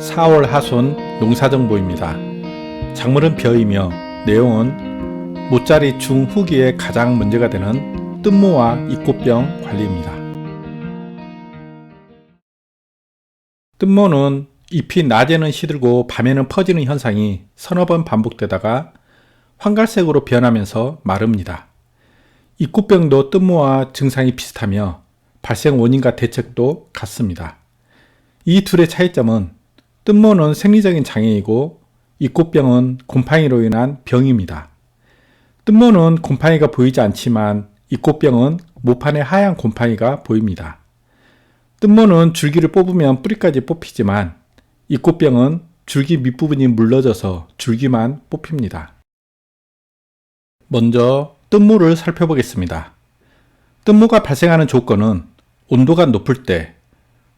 4월 하순 농사정보입니다. 작물은 벼이며 내용은 모짜리 중후기에 가장 문제가 되는 뜬모와 잎꽃병 관리입니다. 뜬모는 잎이 낮에는 시들고 밤에는 퍼지는 현상이 서너 번 반복되다가 황갈색으로 변하면서 마릅니다. 잎꽃병도 뜬모와 증상이 비슷하며 발생 원인과 대책도 같습니다. 이 둘의 차이점은 뜬모는 생리적인 장애이고 잎꽃병은 곰팡이로 인한 병입니다. 뜬모는 곰팡이가 보이지 않지만 잎꽃병은 모판에 하얀 곰팡이가 보입니다. 뜬모는 줄기를 뽑으면 뿌리까지 뽑히지만 잎꽃병은 줄기 밑부분이 물러져서 줄기만 뽑힙니다. 먼저 뜬모를 살펴보겠습니다. 뜬모가 발생하는 조건은 온도가 높을 때,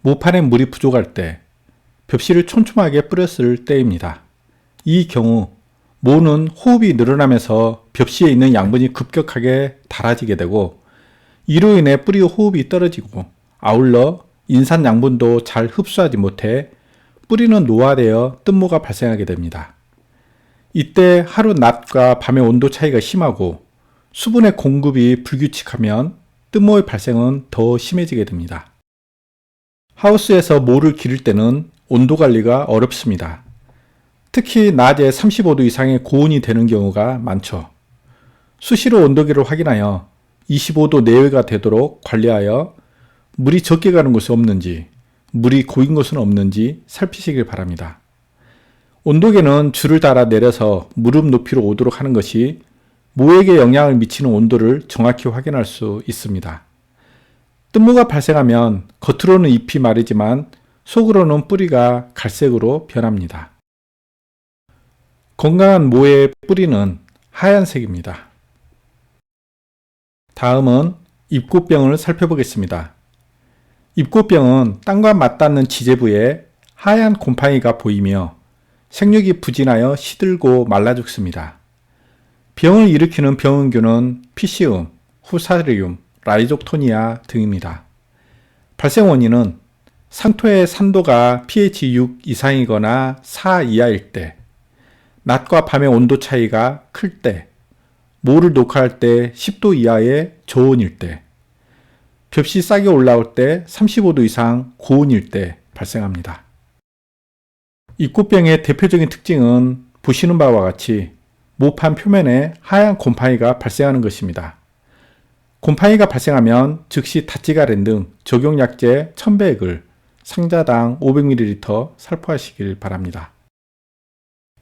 모판에 물이 부족할 때, 벽실을 촘촘하게 뿌렸을 때입니다. 이 경우 모는 호흡이 늘어나면서 벽시에 있는 양분이 급격하게 닳아지게 되고 이로 인해 뿌리 호흡이 떨어지고 아울러 인산 양분도 잘 흡수하지 못해 뿌리는 노화되어 뜬모가 발생하게 됩니다. 이때 하루 낮과 밤의 온도 차이가 심하고 수분의 공급이 불규칙하면 뜬모의 발생은 더 심해지게 됩니다. 하우스에서 모를 기를 때는 온도 관리가 어렵습니다. 특히 낮에 35도 이상의 고온이 되는 경우가 많죠. 수시로 온도계를 확인하여 25도 내외가 되도록 관리하여 물이 적게 가는 곳이 없는지, 물이 고인 곳은 없는지 살피시길 바랍니다. 온도계는 줄을 달아 내려서 무릎 높이로 오도록 하는 것이 모에게 영향을 미치는 온도를 정확히 확인할 수 있습니다. 뜬모가 발생하면 겉으로는 잎이 마르지만 속으로는 뿌리가 갈색으로 변합니다. 건강한 모의 뿌리는 하얀색입니다. 다음은 잎꽃병을 살펴보겠습니다. 잎꽃병은 땅과 맞닿는 지재부에 하얀 곰팡이가 보이며 생육이 부진하여 시들고 말라 죽습니다. 병을 일으키는 병원균은 피시움, 후사리움, 라이족토니아 등입니다. 발생 원인은 상토의 산도가 pH 6 이상이거나 4 이하일 때, 낮과 밤의 온도 차이가 클 때, 모를 녹화할 때 10도 이하의 저온일 때, 벽시 싹이 올라올 때 35도 이상 고온일 때 발생합니다. 잎꽃병의 대표적인 특징은 보시는 바와 같이 모판 표면에 하얀 곰팡이가 발생하는 것입니다. 곰팡이가 발생하면 즉시 다찌가렌 등 적용약제 1000배액을 상자당 500ml 살포하시길 바랍니다.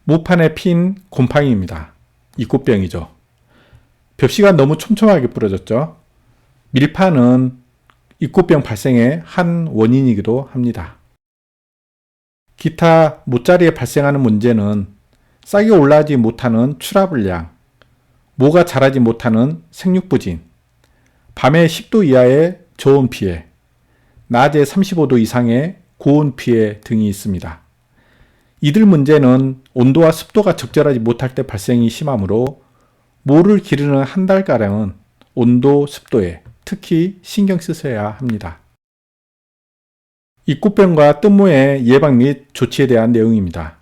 모판에 핀 곰팡이입니다. 잎꽃병이죠. 벽시가 너무 촘촘하게 뿌려졌죠. 밀파는 잎꽃병 발생의 한 원인이기도 합니다. 기타 모짜리에 발생하는 문제는 싹이 올라가지 못하는 출하불량, 모가 자라지 못하는 생육부진, 밤에 10도 이하의 저온 피해, 낮에 35도 이상의 고온 피해 등이 있습니다. 이들 문제는 온도와 습도가 적절하지 못할 때 발생이 심하므로 모를 기르는 한 달가량은 온도, 습도에 특히 신경 쓰셔야 합니다. 잎꽃병과 뜬모의 예방 및 조치에 대한 내용입니다.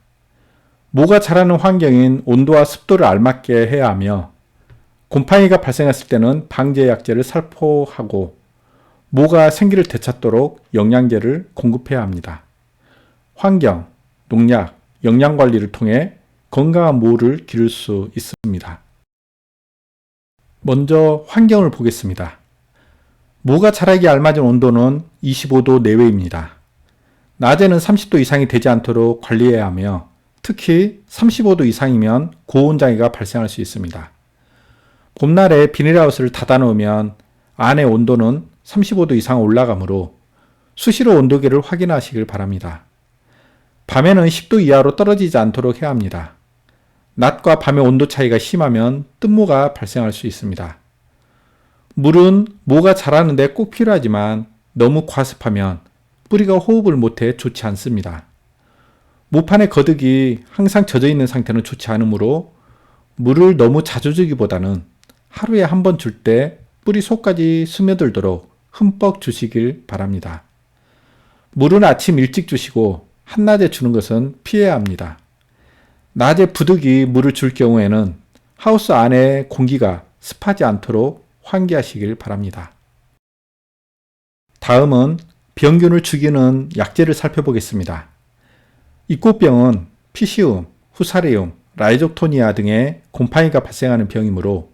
모가 자라는 환경인 온도와 습도를 알맞게 해야 하며 곰팡이가 발생했을 때는 방제 약제를 살포하고 모가 생기를 되찾도록 영양제를 공급해야 합니다. 환경, 농약, 영양관리를 통해 건강한 모를 기를 수 있습니다. 먼저 환경을 보겠습니다. 모가 자라기에 알맞은 온도는 25도 내외입니다. 낮에는 30도 이상이 되지 않도록 관리해야 하며 특히 35도 이상이면 고온장애가 발생할 수 있습니다. 봄날에 비닐하우스를 닫아 놓으면 안의 온도는 35도 이상 올라가므로 수시로 온도계를 확인하시길 바랍니다. 밤에는 10도 이하로 떨어지지 않도록 해야 합니다. 낮과 밤의 온도 차이가 심하면 뜬모가 발생할 수 있습니다. 물은 모가 자라는데 꼭 필요하지만 너무 과습하면 뿌리가 호흡을 못해 좋지 않습니다. 모판의 거득이 항상 젖어 있는 상태는 좋지 않으므로 물을 너무 자주 주기보다는 하루에 한 번 줄 때 뿌리 속까지 스며들도록 흠뻑 주시길 바랍니다. 물은 아침 일찍 주시고 한낮에 주는 것은 피해야 합니다. 낮에 부득이 물을 줄 경우에는 하우스 안의 공기가 습하지 않도록 환기하시길 바랍니다. 다음은 병균을 죽이는 약재를 살펴보겠습니다. 이 꽃병은 피시움, 후사리움, 라이족토니아 등의 곰팡이가 발생하는 병이므로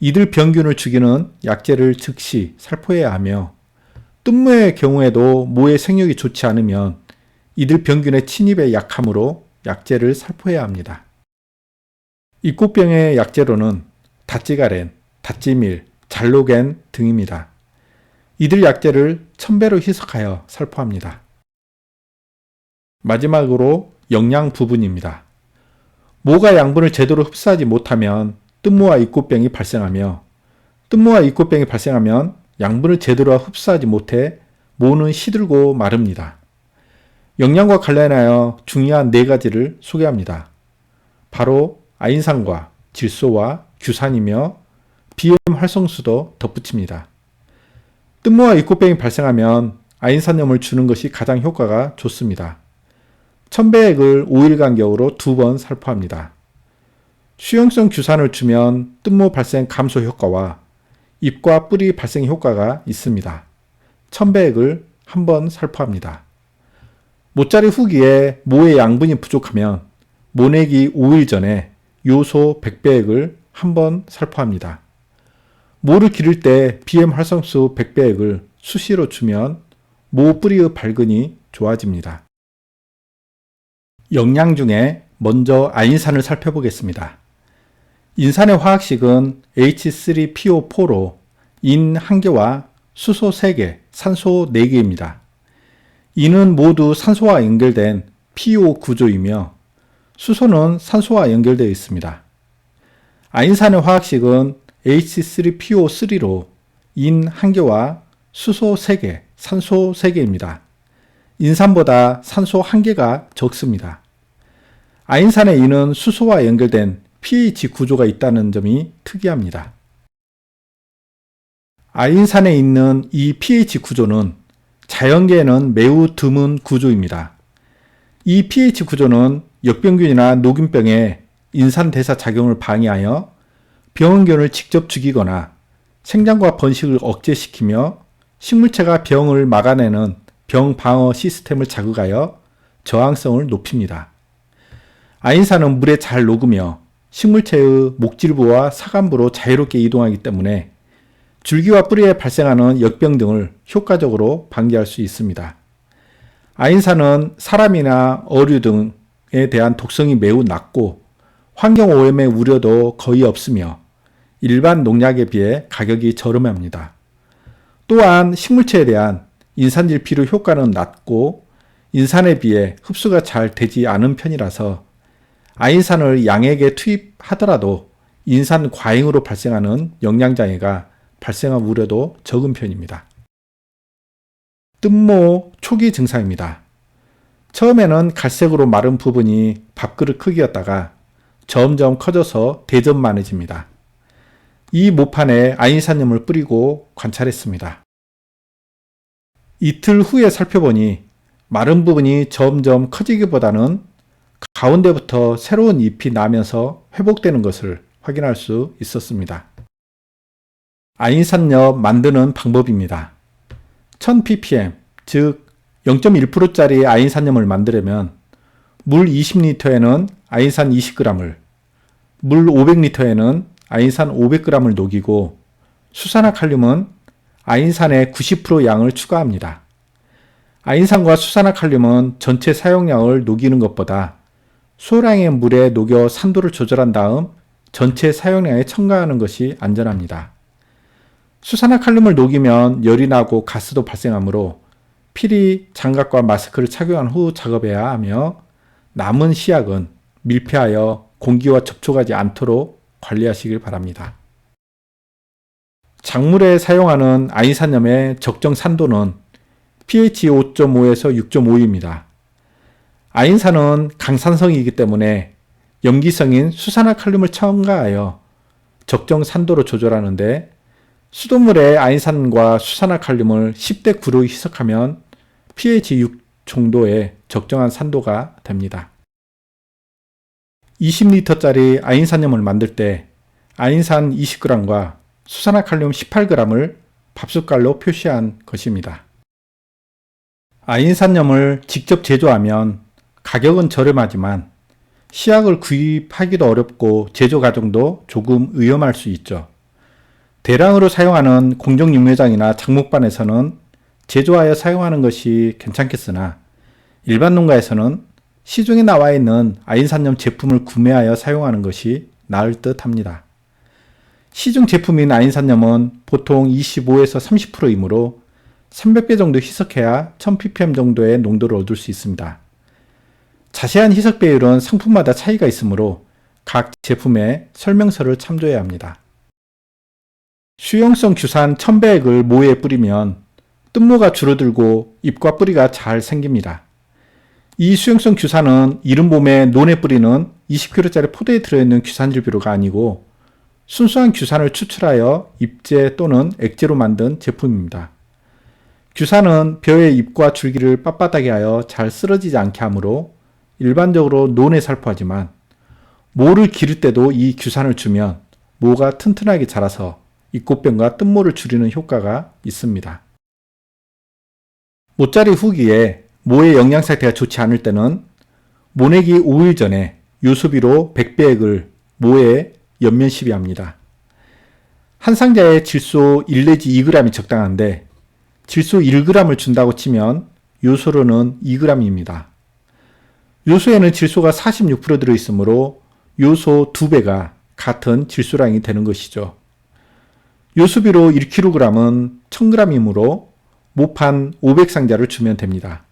이들 병균을 죽이는 약재를 즉시 살포해야 하며 뜬모의 경우에도 모의 생육이 좋지 않으면 이들 병균의 침입에 약하므로 약재를 살포해야 합니다. 이 꽃병의 약재로는 다찌가렌, 다찌밀, 잘로겐 등입니다. 이들 약재를 1000배로 희석하여 살포합니다. 마지막으로 영양 부분입니다. 모가 양분을 제대로 흡수하지 못하면 뜬모와 입꽃병이 발생하며 뜬모와 입꽃병이 발생하면 양분을 제대로 흡수하지 못해 모는 시들고 마릅니다. 영양과 관련하여 중요한 4가지를 소개합니다. 바로 아인산과 질소와 규산이며 BM 활성수도 덧붙입니다. 뜬모와 입꽃병이 발생하면 아인산염을 주는 것이 가장 효과가 좋습니다. 1000배액을 5일 간격으로 2번 살포합니다. 수용성 규산을 주면 뜬모 발생 감소 효과와 잎과 뿌리 발생 효과가 있습니다. 1000배액을 한 번 살포합니다. 모짜리 후기에 모의 양분이 부족하면 모내기 5일 전에 요소 100배액을 한 번 살포합니다. 모를 기를 때 BM 활성수 100배액을 수시로 주면 모 뿌리의 발근이 좋아집니다. 영양 중에 먼저 아인산을 살펴보겠습니다. 인산의 화학식은 H3PO4로 인 1개와 수소 3개, 산소 4개입니다. 인은 모두 산소와 연결된 PO 구조이며 수소는 산소와 연결되어 있습니다. 아인산의 화학식은 H3PO3로 인 1개와 수소 3개, 산소 3개입니다. 인산보다 산소 1개가 적습니다. 아인산의 인은 수소와 연결된 pH 구조가 있다는 점이 특이합니다. 아인산에 있는 이 pH 구조는 자연계에는 매우 드문 구조입니다. 이 pH 구조는 역병균이나 녹균병의 인산대사 작용을 방해하여 병원균을 직접 죽이거나 생장과 번식을 억제시키며 식물체가 병을 막아내는 병 방어 시스템을 자극하여 저항성을 높입니다. 아인산은 물에 잘 녹으며 식물체의 목질부와 사간부로 자유롭게 이동하기 때문에 줄기와 뿌리에 발생하는 역병 등을 효과적으로 방지할 수 있습니다. 아인산은 사람이나 어류 등에 대한 독성이 매우 낮고 환경오염의 우려도 거의 없으며 일반 농약에 비해 가격이 저렴합니다. 또한 식물체에 대한 인산질 비료 효과는 낮고 인산에 비해 흡수가 잘 되지 않은 편이라서 아인산을 양액에 투입하더라도 인산 과잉으로 발생하는 영양장애가 발생할 우려도 적은 편입니다. 뜬모 초기 증상입니다. 처음에는 갈색으로 마른 부분이 밥그릇 크기였다가 점점 커져서 대점만해집니다. 이 모판에 아인산염을 뿌리고 관찰했습니다. 이틀 후에 살펴보니 마른 부분이 점점 커지기보다는 가운데부터 새로운 잎이 나면서 회복되는 것을 확인할 수 있었습니다. 아인산염 만드는 방법입니다. 1000ppm, 즉 0.1%짜리 아인산염을 만들려면 물 20리터에는 아인산 20g을, 물 500리터에는 아인산 500g을 녹이고 수산화칼륨은 아인산의 90% 양을 추가합니다. 아인산과 수산화칼륨은 전체 사용량을 녹이는 것보다 소량의 물에 녹여 산도를 조절한 다음 전체 사용량에 첨가하는 것이 안전합니다. 수산화칼륨을 녹이면 열이 나고 가스도 발생하므로 필히 장갑과 마스크를 착용한 후 작업해야 하며 남은 시약은 밀폐하여 공기와 접촉하지 않도록 관리하시길 바랍니다. 작물에 사용하는 아인산염의 적정 산도는 pH 5.5에서 6.5입니다. 아인산은 강산성이기 때문에 염기성인 수산화칼륨을 첨가하여 적정 산도로 조절하는데 수돗물에 아인산과 수산화칼륨을 10대 9로 희석하면 pH 정도의 적정한 산도가 됩니다. 20리터짜리 아인산염을 만들 때 아인산 20g과 수산화칼륨 18g을 밥숟갈로 표시한 것입니다. 아인산염을 직접 제조하면 가격은 저렴하지만 시약을 구입하기도 어렵고 제조 과정도 조금 위험할 수 있죠. 대량으로 사용하는 공정육묘장이나 장목반에서는 제조하여 사용하는 것이 괜찮겠으나 일반 농가에서는 시중에 나와 있는 아인산염 제품을 구매하여 사용하는 것이 나을 듯 합니다. 시중 제품인 아인산염은 보통 25에서 30%이므로 300배 정도 희석해야 1000ppm 정도의 농도를 얻을 수 있습니다. 자세한 희석 배율은 상품마다 차이가 있으므로 각 제품의 설명서를 참조해야 합니다. 수용성 규산 1000배액을 모에 뿌리면 뜬모가 줄어들고 잎과 뿌리가 잘 생깁니다. 이 수용성 규산은 이른 봄에 논에 뿌리는 20kg짜리 포대에 들어있는 규산질 비료가 아니고 순수한 규산을 추출하여 잎제 또는 액제로 만든 제품입니다. 규산은 벼의 잎과 줄기를 빳빳하게 하여 잘 쓰러지지 않게 하므로 일반적으로 논에 살포하지만 모를 기를 때도 이 규산을 주면 모가 튼튼하게 자라서 잎꽃병과 뜬모를 줄이는 효과가 있습니다. 모짜리 후기에 모의 영양 상태가 좋지 않을 때는 모내기 5일 전에 요소비로 100배액을 모에 연면 시비합니다. 한 상자에 질소 1 내지 2g이 적당한데 질소 1g을 준다고 치면 요소로는 2g입니다. 요소에는 질소가 46% 들어있으므로 요소 2배가 같은 질소량이 되는 것이죠. 요소비로 1kg은 1000g이므로 모판 500상자를 주면 됩니다.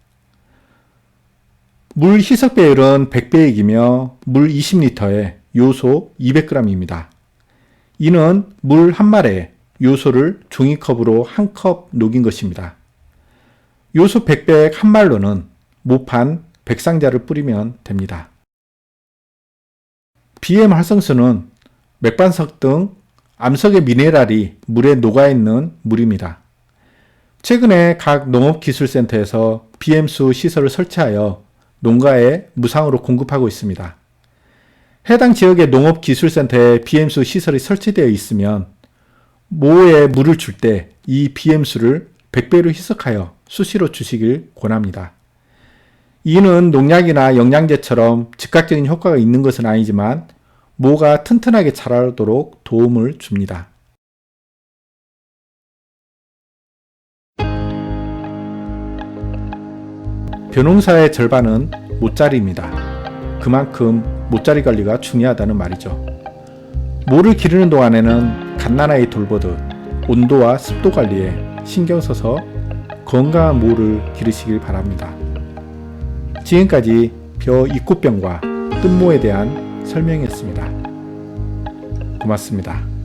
물 희석 배율은 100배액이며 물 20리터에 요소 200g입니다. 이는 물 한 마리에 요소를 종이컵으로 한 컵 녹인 것입니다. 요소 100배액 한 말로는 모판 100상자를 뿌리면 됩니다. BM 활성수는 맥반석 등 암석의 미네랄이 물에 녹아있는 물입니다. 최근에 각 농업기술센터에서 BM수 시설을 설치하여 농가에 무상으로 공급하고 있습니다. 해당 지역의 농업기술센터에 BM수 시설이 설치되어 있으면 모에 물을 줄 때 이 BM수를 100배로 희석하여 수시로 주시길 권합니다. 이는 농약이나 영양제처럼 즉각적인 효과가 있는 것은 아니지만 모가 튼튼하게 자라도록 도움을 줍니다. 벼농사의 절반은 모짜리입니다. 그만큼 모짜리 관리가 중요하다는 말이죠. 모를 기르는 동안에는 갓난아이 돌보듯 온도와 습도 관리에 신경 써서 건강한 모를 기르시길 바랍니다. 지금까지 벼 잎꽃병과 뜬모에 대한 설명이었습니다. 고맙습니다.